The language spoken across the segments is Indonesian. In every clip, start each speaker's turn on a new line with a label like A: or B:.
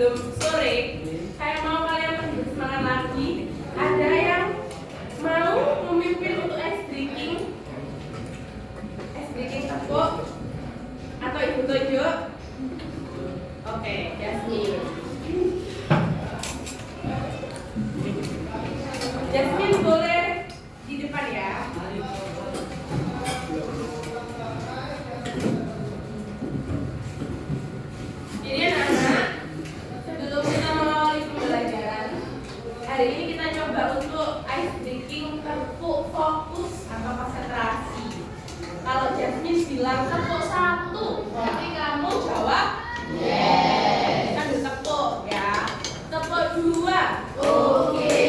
A: sebelum sore, saya mau kalian lebih semangat lagi. Ada yang mau memimpin untuk ice breaking tepuk atau ibu tunjuk? Oke, Jasmine. Jasmine boleh di depan ya. Jadi anak-anak, sebelum kita mengawali pembelajaran, hari ini kita coba untuk ice breaking tepuk fokus atau konsentrasi. Kalau Jasmine bilang tepuk 1, berarti kamu jawab yes. Sambil tepuk ya. Tepuk 2, oke.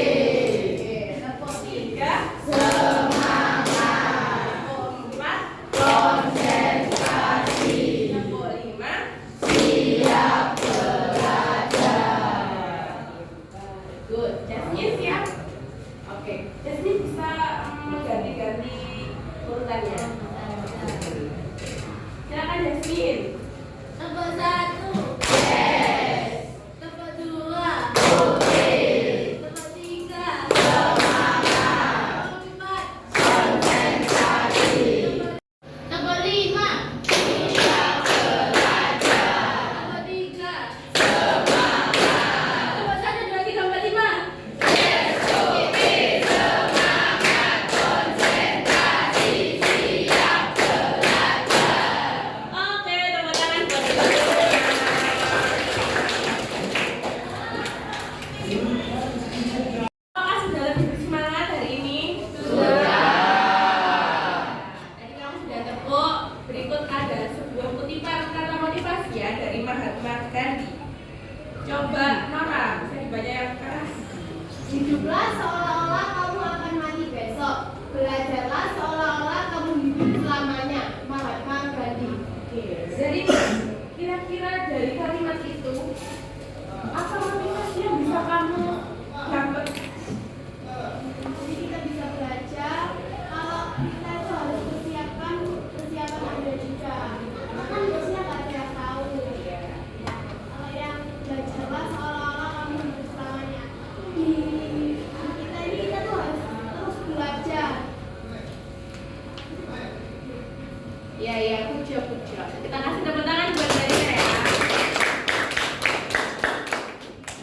A: Tepuk 3, semangat. Tepuk 4, konsentrasi. Tepuk 5, siap belajar. Good. Jasmine siap? Oke. Jasmine bisa ganti-ganti urutannya. Silakan Jasmine.
B: Tepuk 1,
A: Yes.
B: tepuk 2,
A: Oke.
B: tepuk 3,
A: Semangat.
B: tepuk 4,
A: Konsentrasi.
B: tepuk 5,
A: Siap belajar.
B: tepuk 3,
A: Semangat.
B: tepuk 1, 2, 3, 4, 5.
A: SOP semangat. Konsentrasi. Siap belajar. Oke, tepuk tangan buat kita. Apakah sudah lebih bersemangat hari ini? Tadi kamu sudah tepuk. Berikut ada sebuah kutipan kata motivasi ya dari Mahatma Gandhi. Coba Nora, bisa dibaca yang keras.
B: Hiduplah seolah-olah kamu akan mati besok. Belajarlah seolah-olah kamu hidup selamanya. Mahatma Gandhi.
A: Oke, jadi kira-kira dari kalimat itu apa motivasi yang bisa kamu dapat?
B: Jadi kita bisa belajar kalau kita itu harus persiapan ada juga. Karena kan biasanya nggak ada yang tahu. Kalau yang belajarlah seolah-olah kamu hidup selamanya. Di kita ini kita tuh harus terus belajar.
A: Iya, puja. Kita kasih tepuk tangan buat Dania ya.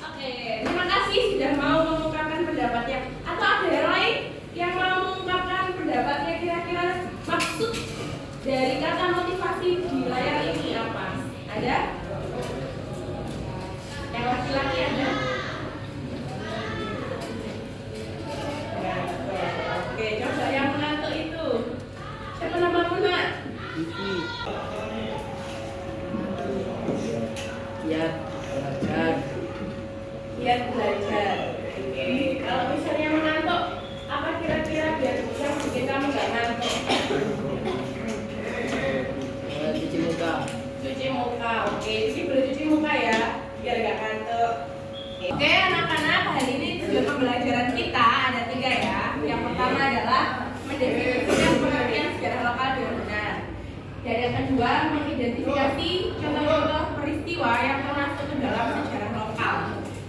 A: Oke, terima kasih sudah mau mengungkapkan pendapatnya. Atau ada yang lain yang mau mengungkapkan pendapatnya kira-kira maksud dari kata motivasi di layar ini apa? Ada? Yang laki-laki ada? Oke, coba yang mengantuk itu. Siapa namamu, Nak?
C: Giat belajar.
A: Giat belajar. Oke, kalau misalnya mengantuk, apa kira-kira yang bikin kamu nggak ngantuk?
C: Cuci muka.
A: Cuci muka. Oke, jadi boleh cuci muka ya, biar nggak ngantuk. Oke, anak-anak, hari ini tujuan pembelajaran kita ada 3 ya. Yang pertama adalah mendefinisikan pengertian sejarah lokal dengan benar. Dan yang kedua, mengidentifikasi contoh-contoh peristiwa yang termasuk ke dalam sejarah lokal.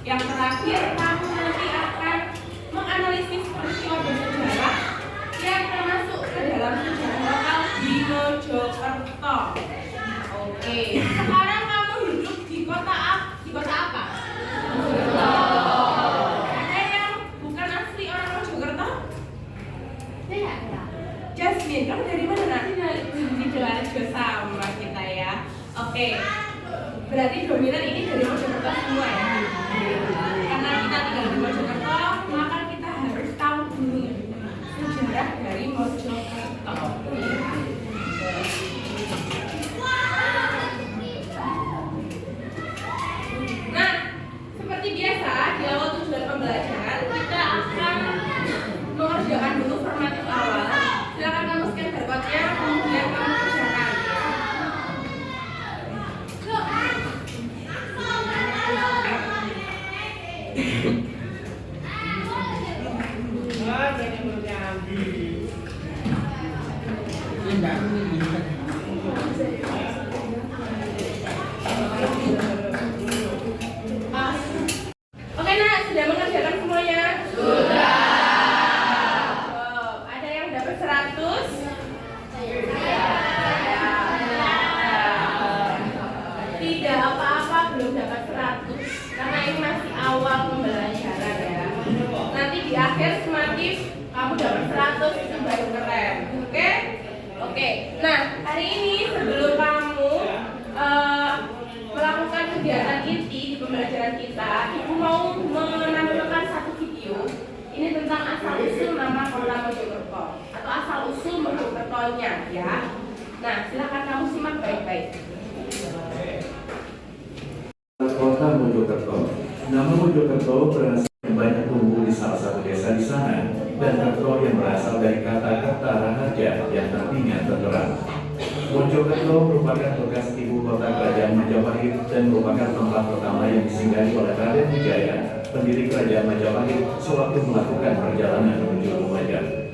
A: Yang terakhir, kamu nanti akan menganalisis peristiwa bersejarah yang termasuk ke dalam sejarah lokal di Mojokerto. Oke, sekarang kamu hidup di kota apa? Ada yang bukan asli orang Mojokerto?
B: Ya.
A: Jasmine, kamu dari mana nanti? Di Sidoarjo sama kita ya. Oke, berarti dominan ini dari Mojokerto semua ya. Karena kita tinggal di Mojokerto, maka kita harus tahu dulu sejarah dari Mojokerto. Nah, seperti biasa di awal tujuan pembelajaran kita akan mengerjakan dulu formatif awal. Silakan kamu scan barcode-nya, kemudian kamu kerjakan. awal pembelajaran ya. Nanti di akhir sematif kamu dapat 100 itu baru keren. Oke? Oke. Nah, hari ini sebelum kamu melakukan kegiatan inti di pembelajaran kita, Ibu mau menampilkan satu video. Ini tentang asal usul nama kota Mojokerto atau asal usul Mojokertonya ya. Nah, silakan kamu simak baik-baik.
D: Kota Mojokerto. Nama Mojokerto berasal dari banyak tumbuh di salah satu desa di sana, dan Kerto yang berasal dari kata-kata Raharja yang artinya terterang. Mojokerto merupakan bekas ibu kota kerajaan Majapahit dan merupakan tempat pertama yang disinggahi oleh Raden Wijaya, pendiri kerajaan Majapahit, sewaktu melakukan perjalanan menuju Lumajang.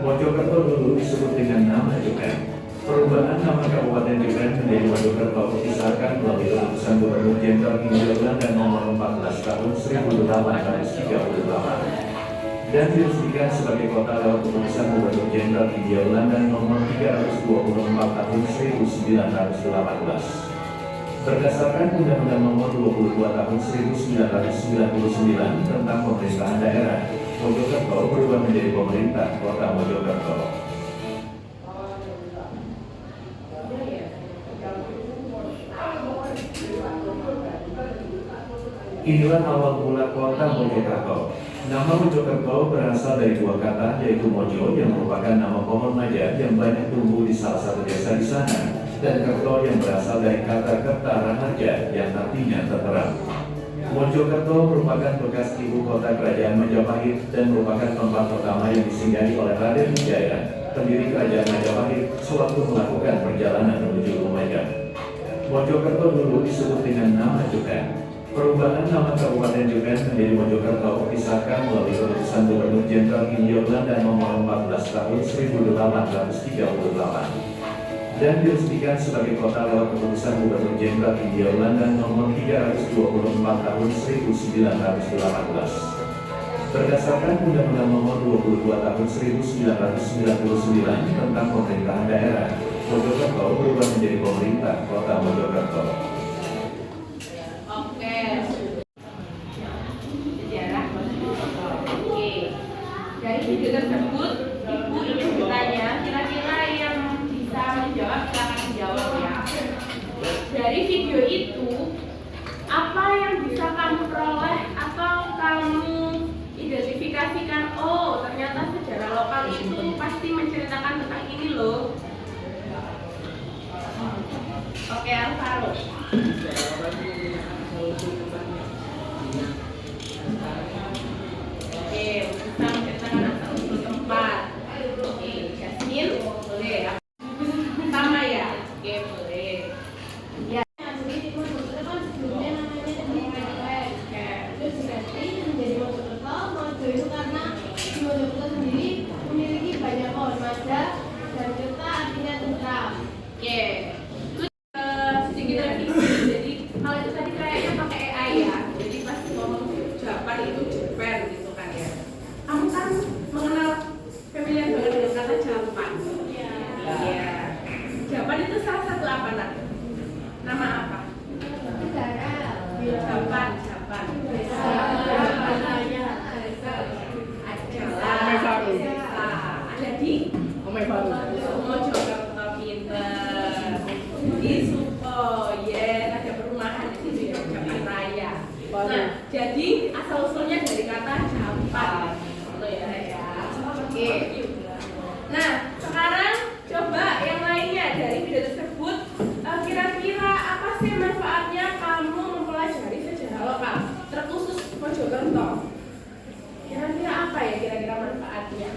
D: Mojokerto dulu disebut dengan nama Jepang. Perubahan nama Kabupaten Jepang menjadi Mojokerto disahkan melalui keputusan Gubernur Jenderal Hindia Belanda nomor 14 tahun 1838 dan diresmikan sebagai kota lewat keputusan Gubernur Jenderal Hindia Belanda nomor 324 tahun 1918. Berdasarkan Undang-Undang nomor 22 tahun 1999 tentang pemerintahan daerah, Mojokerto berubah menjadi pemerintah kota Mojokerto. Inilah awal mula kota Mojokerto. Nama Mojokerto berasal dari dua kata, yaitu Mojo yang merupakan nama pohon maja yang banyak tumbuh di salah satu desa di sana, dan Kerto yang berasal dari kata Kerta Raharja yang artinya terterang. Mojokerto merupakan bekas ibu kota kerajaan Majapahit dan merupakan tempat pertama yang disinggahi oleh Raden Wijaya, pendiri kerajaan Majapahit, sewaktu melakukan perjalanan menuju Lumajang. Mojokerto dulu disebut dengan nama Jepang. Perubahan nama Kabupaten Jepang menjadi Mojokerto disahkan melalui keputusan Gubernur Jenderal Hindia Belanda nomor 14 tahun 1838 dan diresmikan sebagai kota lewat keputusan Gubernur Jenderal Hindia Belanda nomor 324 tahun 1918. Berdasarkan Undang-Undang nomor 22 tahun 1999 tentang pemerintahan daerah, Mojokerto berubah menjadi pemerintah kota Mojokerto.
A: Dari video tersebut, Ibu ingin bertanya, kira-kira yang bisa menjawab silakan menjawab ya. Dari video itu, apa yang bisa kamu peroleh atau kamu identifikasikan? Oh, ternyata sejarah lokal itu pasti menceritakan tentang ini loh. Oke, Alvaro. Oke, bisa menceritakan asal-usul tempat. Oke, Jasmine, boleh. Pertama ya? Oke, boleh. Ya.
B: Jadi Mojokerto kan sebelumnya namanya Mojokerto. Terus diganti menjadi Mojokerto. Mojo itu karena di Mojokerto sendiri memiliki banyak pohon maja dan kerta artinya tentram.
A: Oke. Sedikit revisi. Jadi kalau itu tadi kayaknya pakai AI ya. Jadi pas ngomong Japan itu Jeper gitu kan ya. Kamu kan mengenal familiar banget dengan kata Japan. Iya. Japan itu salah satu apa nak? Nama apa?
B: Negara.
A: Japan. Ada di Mojokerto, pinter. Di Suko, ya ada perumahan di sini Japan Raya. Nah, jadi asal usulnya dari kata Japan. Itu ya. Oke. Nah, sekarang coba yang lainnya dari video tersebut. Kira-kira apa sih manfaatnya kamu mempelajari sejarah lokal, terkhusus Mojokerto? Kira-kira apa ya kira-kira manfaatnya?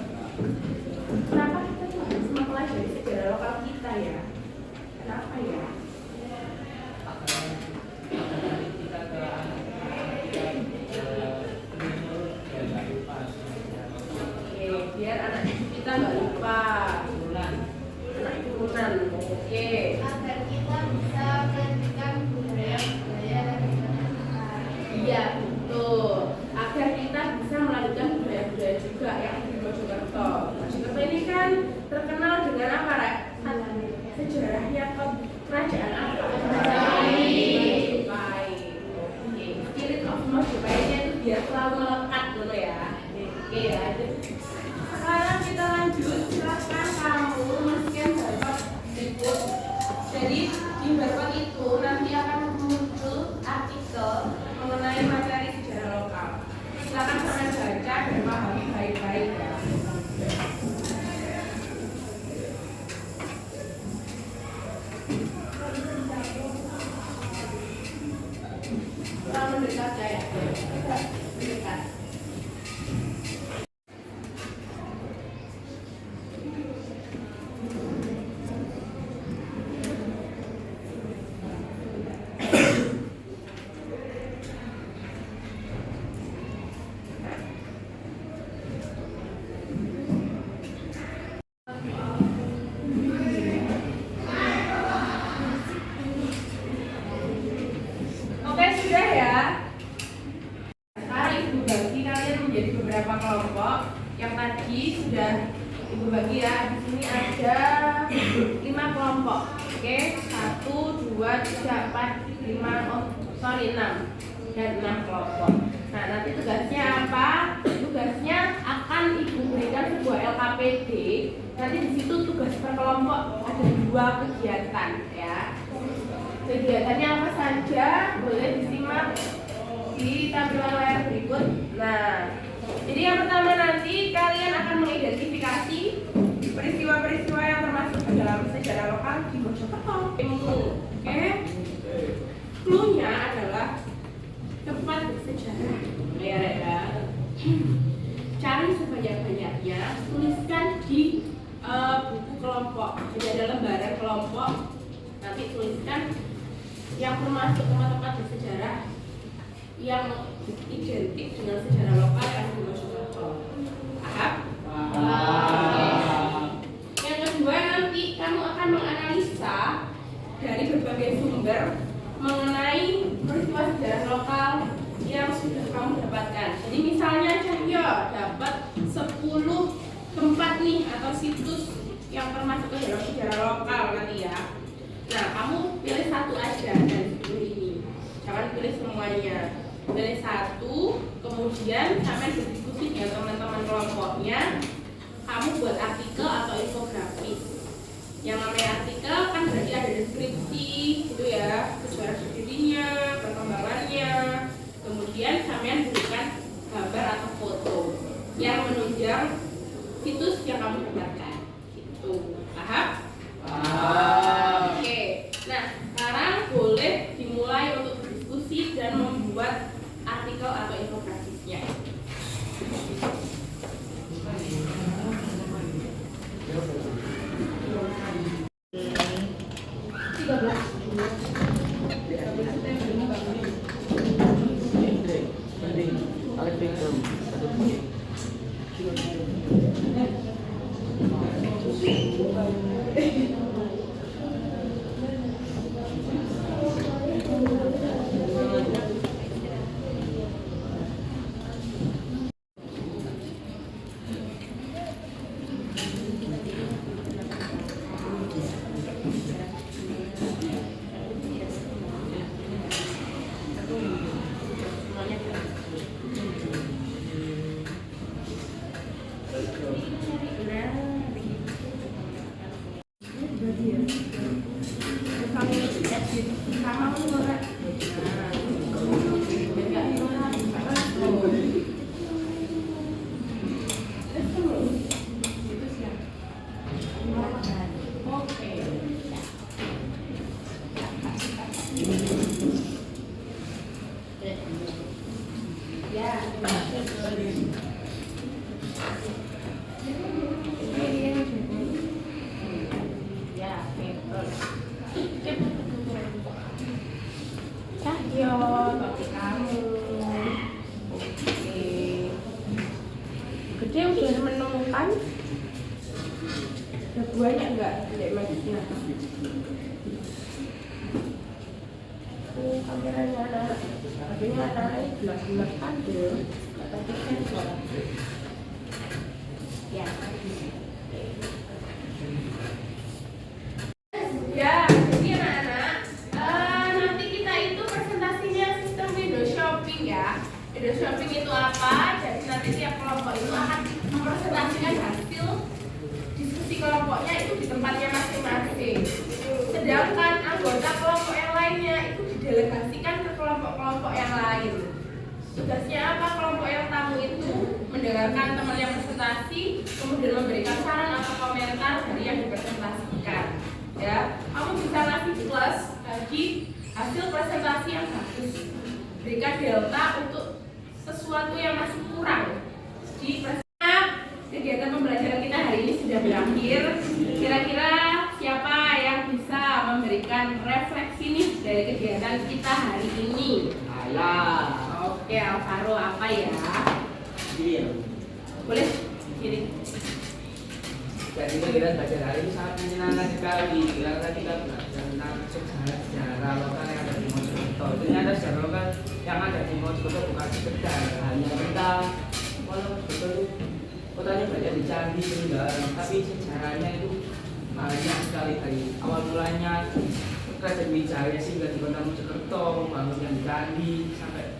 A: Kenapa kita tuh harus mempelajari sejarah lokal kita ya? Kenapa ya? Oke, biar anak kita nggak lupa. Anak turunan. Oke.
B: Agar kita bisa melanjutkan budaya-budaya dan kita.
A: Iya, betul. Agar kita bisa melanjutkan budaya-budaya juga yang di Mojokerto. Mojokerto ini kan terkenal dengan apa, Rek? Sejarahnya 5 kelompok. Oke, 1, 2, 3, 4, 5, 6 dan 6 kelompok. Nah, nanti tugasnya apa? Tugasnya akan Ibu berikan sebuah LKPD. Nanti di situ tugas per kelompok ada 2 kegiatan ya. Kegiatannya apa saja? Boleh disimak di tampilan layar berikut. Nah, jadi yang pertama nanti kalian akan mengidentifikasi peristiwa-peristiwa yang termasuk ke dalam sejarah lokal di Mojokerto. Oke. Clue-nya adalah tempat bersejarah. Ya. Cari sebanyak-banyaknya, tuliskan di buku kelompok. Jadi ada lembaran kelompok. Nanti tuliskan yang termasuk tempat-tempat bersejarah yang identik dengan sejarah lokal yang di Mojokerto. Paham? Yang kedua, nanti kamu akan menganalisa dari berbagai sumber mengenai peristiwa sejarah lokal yang sudah kamu dapatkan. Jadi misalnya Cahyo dapat 10 tempat nih atau situs yang termasuk ke dalam sejarah lokal nanti ya. Nah, kamu pilih satu aja dari 10 ini. Jangan pilih semuanya. Pilih satu, kemudian sampai berdiskusi dengan teman-teman kelompoknya. Kamu buat artikel atau infografis. Yang namanya artikel kan berarti ada deskripsi gitu ya, sejarah berdirinya, perkembangannya. Kemudian sampean berikan gambar atau foto yang menunjang situs yang kamu dapatkan. Gitu. Paham? Oke. Nah, sekarang boleh dimulai untuk berdiskusi dan membuat artikel atau infografisnya. Cahyo, tapi kamu. Oke. Gede udah menemukan. Ada buahnya enggak? Tidak magicnya. Kameranya anak. Adanya anaknya gelap-gelap ada. Tapi sensor. Ya. Ya, jadi anak-anak, nanti kita itu presentasinya sistem window shopping ya. Window shopping itu apa? Jadi nanti tiap kelompok itu akan mempresentasikan hasil diskusi kelompoknya itu di tempatnya masing-masing. Sedangkan anggota kelompok yang lainnya itu didelegasikan ke kelompok-kelompok yang lain. Tugasnya apa? Kelompok yang tamu itu mendengarkan teman yang presentasi, kemudian memberikan saran atau komentar dari yang dipresentasikan. Ya, kamu bisa ngasih plus bagi hasil presentasi yang bagus. Berikan delta untuk sesuatu yang masih kurang di presentasi. Kegiatan pembelajaran kita hari ini sudah berakhir. Kira-kira siapa yang bisa memberikan refleksi nih dari kegiatan kita hari ini?
C: Alah.
A: Oke, Alvaro apa ya?
C: Iya.
A: Boleh kirim.
C: Jadi kegiatan belajar hari ini sangat menyenangkan sekali karena kita belajar tentang sejarah lokal yang ada di Mojokerto. Ternyata sejarah lokal yang ada di Mojokerto bukan sekedar hanya tentang kalau betul kotanya banyak dicandi tinggal, tapi sejarahnya itu banyak sekali dari awal mulanya Kerajaan Wijaya singgah di Kota Mojokerto, membangun yang Gandhi sampai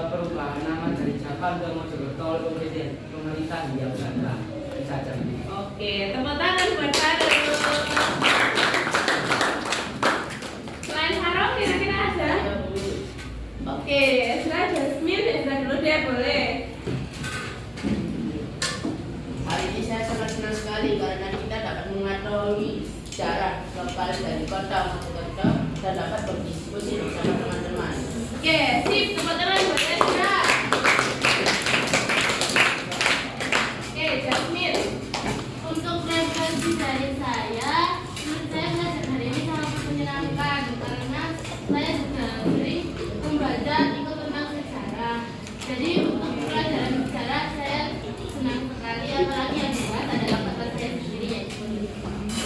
C: perubahan nama dari Japan ke Mojokerto oleh pemerintah Hindia Belanda. Saja.
A: Oke, tepuk tangan buat Harum. Selain Harum kira-kira ada? Oke, Ezra, Jasmine, Ezra dulu deh, boleh.
E: Hari ini saya sangat senang sekali karena kita dapat mengetahui sejarah lokal dari Kota Mojokerto dan dapat berdiskusi bersama teman-teman.
A: Oke, sip, tepuk tangan buat Ezra. Oke, Jasmine.
B: Untuk referensi dari saya, menurut saya belajar hari ini sangat menyenangkan karena saya juga sering membaca ikut tentang sejarah. Jadi untuk pelajaran sejarah saya senang sekali, apalagi yang dibahas adalah kata saya sendiri yaitu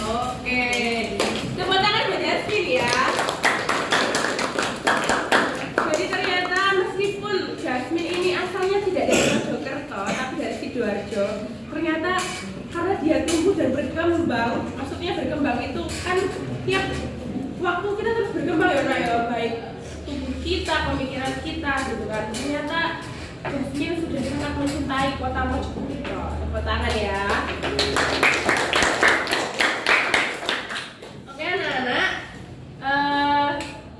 A: Oke, tepuk tangan buat Jasmine ya. Jadi ternyata meskipun Jasmine ini asalnya tidak dari Mojokerto, tapi dari Sidoarjo, ternyata karena dia tumbuh dan berkembang, maksudnya berkembang itu kan tiap waktu kita terus berkembang ya, Nak, ya, baik tubuh kita, pemikiran kita gitu kan. Ternyata Jasmine sudah sangat mencintai Kota Mojokerto. Tepuk tangan ya. Oke anak-anak,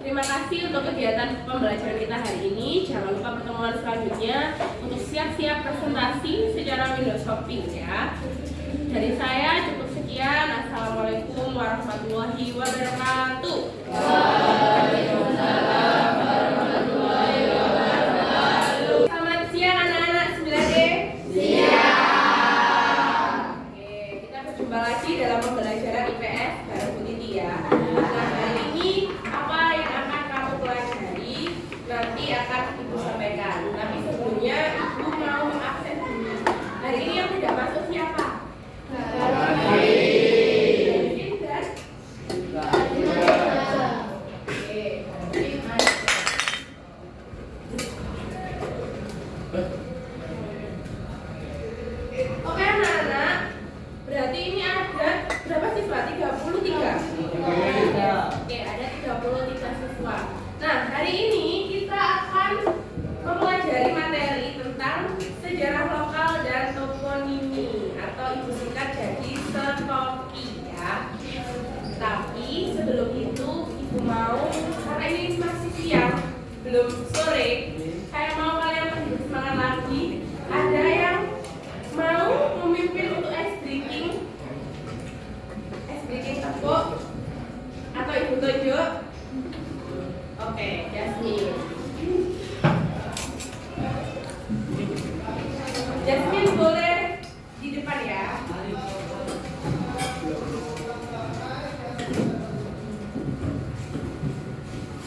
A: terima kasih untuk kegiatan pembelajaran kita hari ini. Jangan lupa pertemuan selanjutnya untuk siap-siap presentasi secara window shopping ya. Dari saya cukup sekian. Assalamualaikum warahmatullahi wabarakatuh. Waalaikumsalam warahmatullahi wabarakatuh. Selamat siang anak-anak 9D. Siang. Oke, kita berjumpa lagi dalam pembelajaran IPS bareng Bu Titi ya. Nah, hari ini apa yang akan kamu pelajari nanti akan Ibu sampaikan. Tapi sebelumnya Ibu mau absen dulu. Hari ini yang tidak masuk siapa? Oke anak-anak, berarti ini ada berapa siswa? 33? Oke, ada 33 siswa. Nah, hari ini kita akan mempelajari materi tentang sejarah lokal dan toponimi atau Ibu singkat jadi SETOKI ya. Tapi sebelum itu Ibu mau, karena ini masih siang, belum sore, saya mau kalian lebih semangat lagi. Ada yang mau memimpin untuk ice breaking tepuk atau Ibu tunjuk? Oke, Jasmine. Jasmine boleh di depan ya.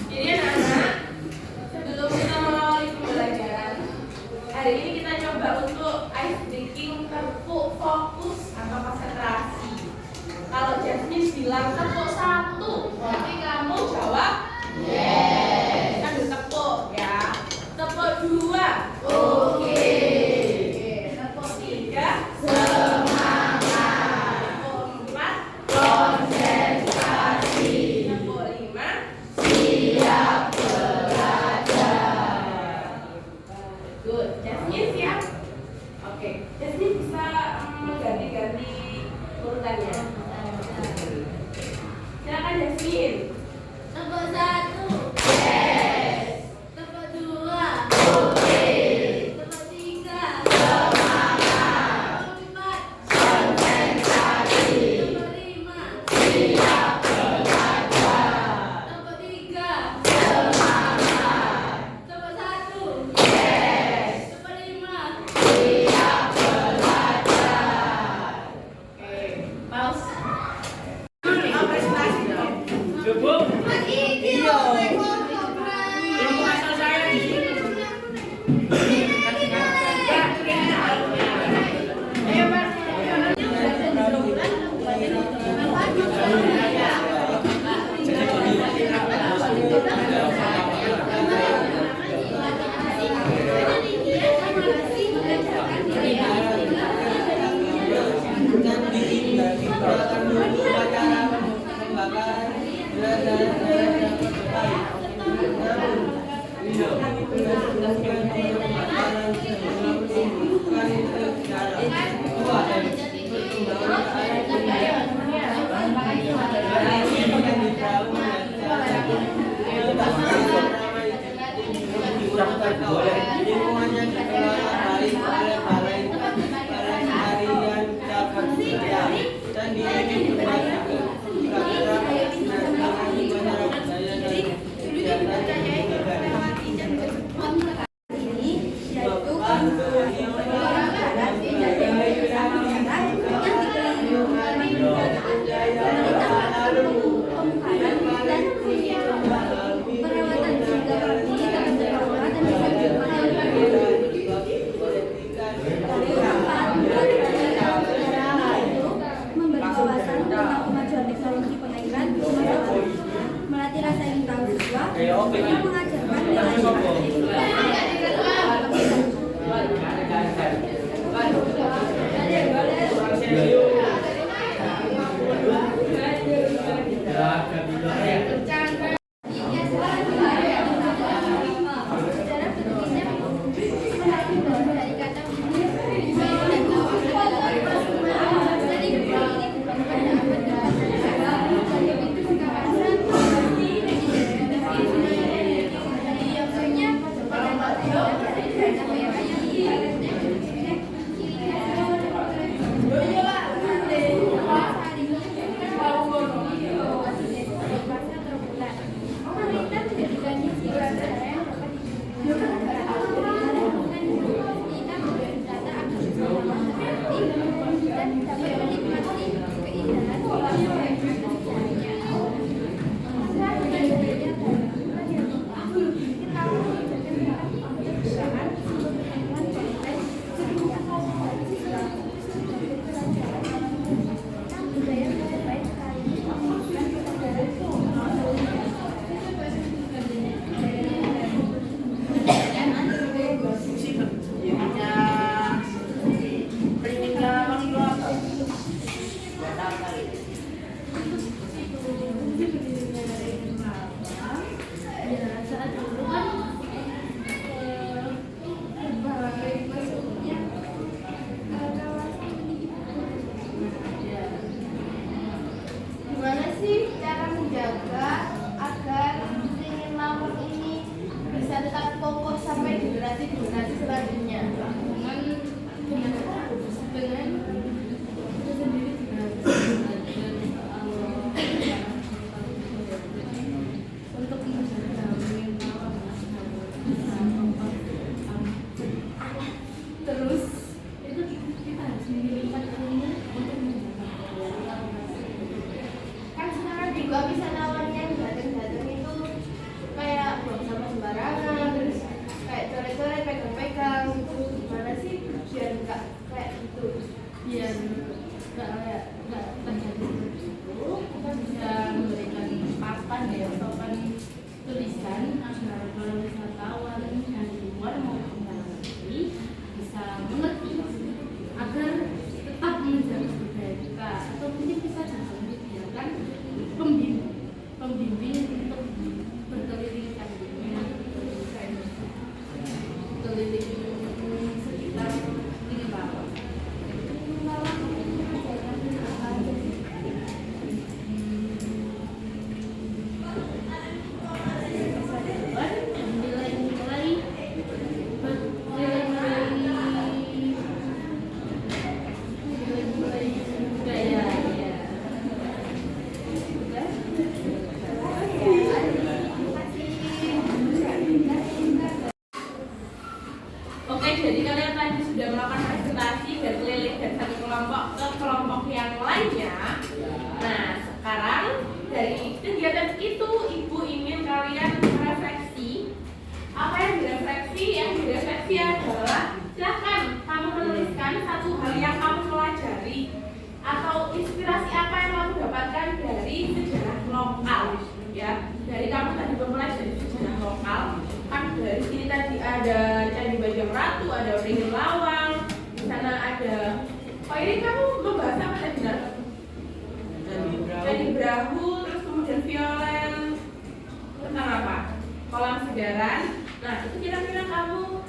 A: Jadi anak-anak, sebelum kita mengawali pembelajaran, hari ini kita coba untuk ice breaking tepuk fokus atau konsentrasi. Kalau Jasmine bilang tepuk 1, berarti kamu jawab yes. Sambil tepuk ya. Tepuk 2, oke. Tepuk 3, semangat. Tepuk 4, konsentrasi. Tepuk 5, siap belajar. Good. Jasmine siap? Oke. Jasmine bisa mengganti-ganti urutannya. Silakan Jasmine.
B: tepuk 1,
A: Yes.
B: tepuk 2, oke. Tepuk 3, semangat. Tepuk 4, konsentrasi. Tepuk 5, siap belajar. Tepuk 3, semangat. Tepuk 1, yes. Tepuk 5, siap belajar.
A: Oke. Pause. Presentasi dong.
C: Cukup.
B: Iya.
C: Ilmu asal saya di sini.
A: Ayo Pak.
C: Kayak oke iki.
B: mengajarkan
C: Kasus apa?
B: Gimana sih cara menjaga agar ringin lawang ini bisa tetap kokoh sampai generasi selanjutnya? Terus itu kita harus memilihkan ilmu untuk menjaga. Kan sekarang juga bisa lawannya yang datang-datang itu kayak buang sampah sembarangan, terus kayak coret-coret pegang-pegang gitu. Gimana sih biar nggak kayak gitu?
F: Biar nggak terjadi seperti itu, kita bisa memberikan papan ya, papan tulisan agar para wisatawan yang di luar maupun dalam negeri bisa mengerti agar tetap menjaga budaya kita, atau mungkin kita juga menyediakan pembimbing untuk berkeliling keliling sekitar Ringin Lawang.
A: Oke, jadi kalian tadi sudah melakukan presentasi berkeliling dari satu kelompok ke kelompok yang lainnya. Nah, sekarang dari kegiatan itu Ibu ingin kalian refleksi. Apa yang direfleksi? Yang direfleksi adalah silahkan kamu menuliskan satu hal yang kamu pelajari atau inspirasi apa yang kamu dapatkan dari sejarah lokal, ya. Dari kamu tadi memulai dari sejarah lokal. Kan dari sini tadi ada Candi Bajang Ratu, ada Ringin Lawang, di sana ada. Oh, ini kamu membahas apa tadi? Candi Brahu, terus kemudian violen, tentang apa? Kolam segaran. Nah, itu kira-kira kamu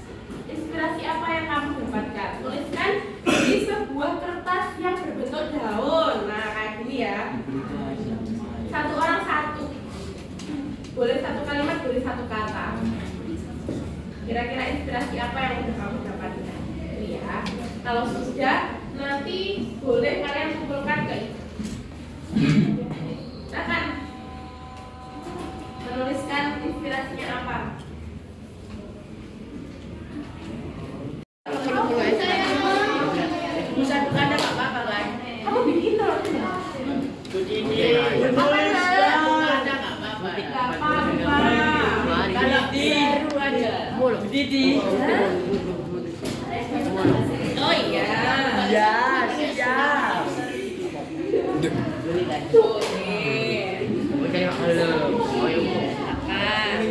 A: inspirasi apa yang kamu dapatkan? Tuliskan di sebuah kertas yang berbentuk daun. Nah, kayak gini ya. Satu orang satu. Boleh satu kalimat, boleh satu kata. Kira-kira inspirasi apa yang udah kamu dapatkan? Ini ya. Kalau sudah, nanti boleh kalian kumpulkan ke itu. Silakan menuliskan inspirasinya apa.
E: Bisa bukan ada apa-apa kan?
A: Kamu bikin loh.
E: Ini
A: Apa
E: ada
A: ya?
E: nggak apa-apa.
A: Gak apa-apa.
E: Kalau baru aja.
C: Didi.
A: Oh iya.
C: Ya, siap.
A: Tuh nih.
E: Oke, halo. Oh, yuk.
A: Silakan.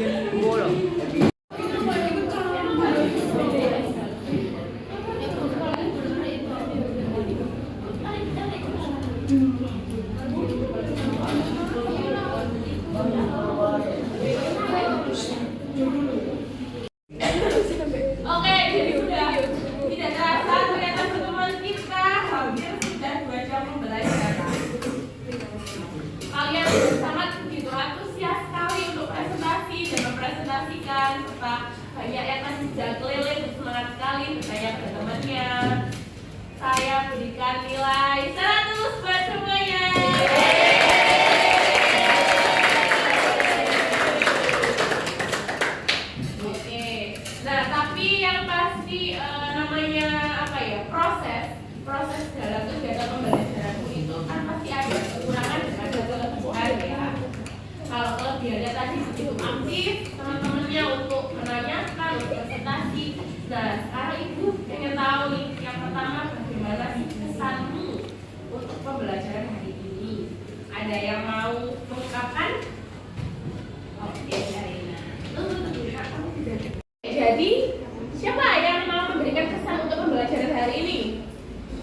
A: kan sudah keliling semangat sekali bertanya pada temannya. Saya berikan nilai 100 buat semuanya. Oke. Nah, tapi yang pasti namanya apa ya? Proses dalam kegiatan pembelajaranmu itu kan pasti ada kekurangan dan ada kelebihan ya. Kalau kelebihannya tadi begitu aktif teman-temannya untuk menanyakan, untuk presentasi. Nah, sekarang ibu pengen tahu nih, yang pertama bagaimana sih kesanmu untuk pembelajaran hari ini? Ada yang mau mengungkapkan? Oke, Zarina. Jadi, siapa yang mau memberikan kesan untuk pembelajaran hari ini?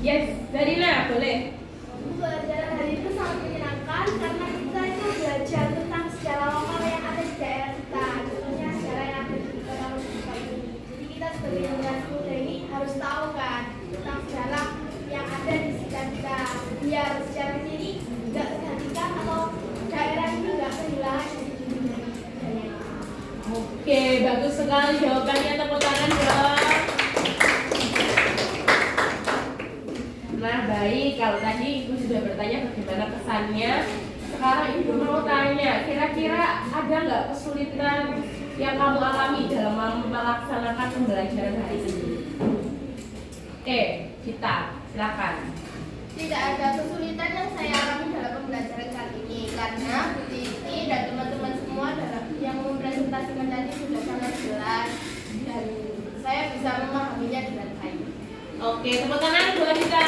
A: Yes, Zarina, boleh.
B: Pembelajaran hari itu sangat menyenangkan karena kita itu belajar tentang sejarah lokal yang ada di daerah kita. Contohnya sejarah yang ada di kota kita ini. Jadi kita sebagai generasi muda ini harus tahu kan tentang sejarah yang ada di sekitar kita. Biar sejarah ini tidak tergantikan atau daerah ini tidak kehilangan dari budaya.
A: Oke, bagus sekali jawabannya, tepuk tangan dong. Nah, baik, kalau tadi ibu sudah bertanya bagaimana kesannya, sekarang ibu mau tanya, kira-kira ada nggak kesulitan yang kamu alami dalam melaksanakan pembelajaran hari ini? Oke, Cita, silakan.
B: Tidak ada kesulitan yang saya alami dalam pembelajaran kali ini karena Bu Titi dan teman-teman semua dalam yang mempresentasikan tadi sudah sangat jelas dan saya bisa memahaminya dengan baik.
A: Oke, tepuk tangan buat kita.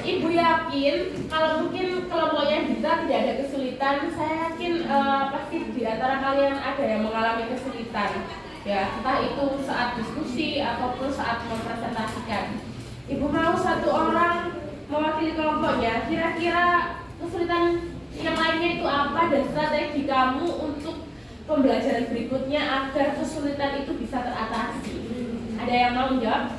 A: Ibu yakin kalau mungkin kelompoknya kita tidak ada kesulitan, saya yakin pasti di antara kalian ada yang mengalami kesulitan. Ya, entah itu saat diskusi ataupun saat mempresentasikan. Ibu mau satu orang mewakili kelompoknya. Kira-kira kesulitan yang lainnya itu apa dan strategi kamu untuk pembelajaran berikutnya agar kesulitan itu bisa teratasi? Ada yang mau menjawab?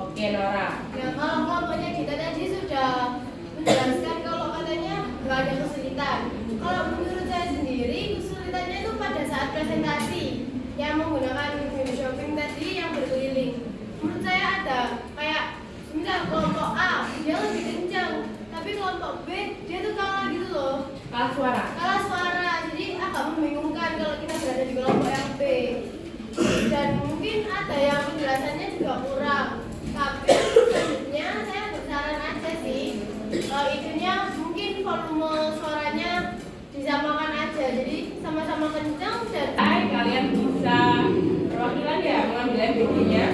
A: Oke, Nora.
B: Ya, kalau kelompoknya kita tadi sudah menjelaskan kalau katanya nggak ada kesulitan. Kalau menurut saya sendiri kesulitannya itu pada saat presentasi yang menggunakan video shopping tadi yang berkeliling. Menurut saya ada kayak misal kelompok A dia lebih kencang, tapi kelompok B dia tuh kalah gitu loh.
A: Kalah suara.
B: Kalah suara, jadi agak membingungkan kalau kita berada di kelompok yang B. Dan mungkin ada yang penjelasannya juga kurang. Tapi selanjutnya saya bersaran aja sih, idenya mungkin volume suaranya disamakan aja, jadi sama-sama kencang dan
A: Kalian bisa perwakilan ya mengambil MBD-nya.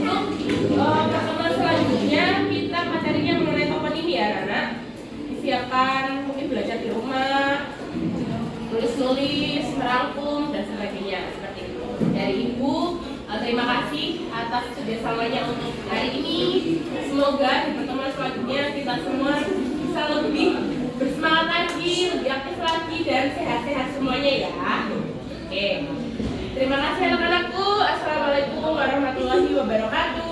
A: Untuk pertemuan selanjutnya kita materinya mengenai token ini ya, Rana. Disiapkan mungkin belajar di rumah, tulis-nulis, merangkum dan sebagainya seperti itu. Dari Ibu, terima kasih atas kerjasamanya untuk hari ini. Semoga di pertemuan selanjutnya kita semua bisa lebih bersemangat lagi, lebih aktif lagi dan sehat-sehat semuanya ya. Oke. Terima kasih anak-anakku. Assalamualaikum warahmatullahi wabarakatuh.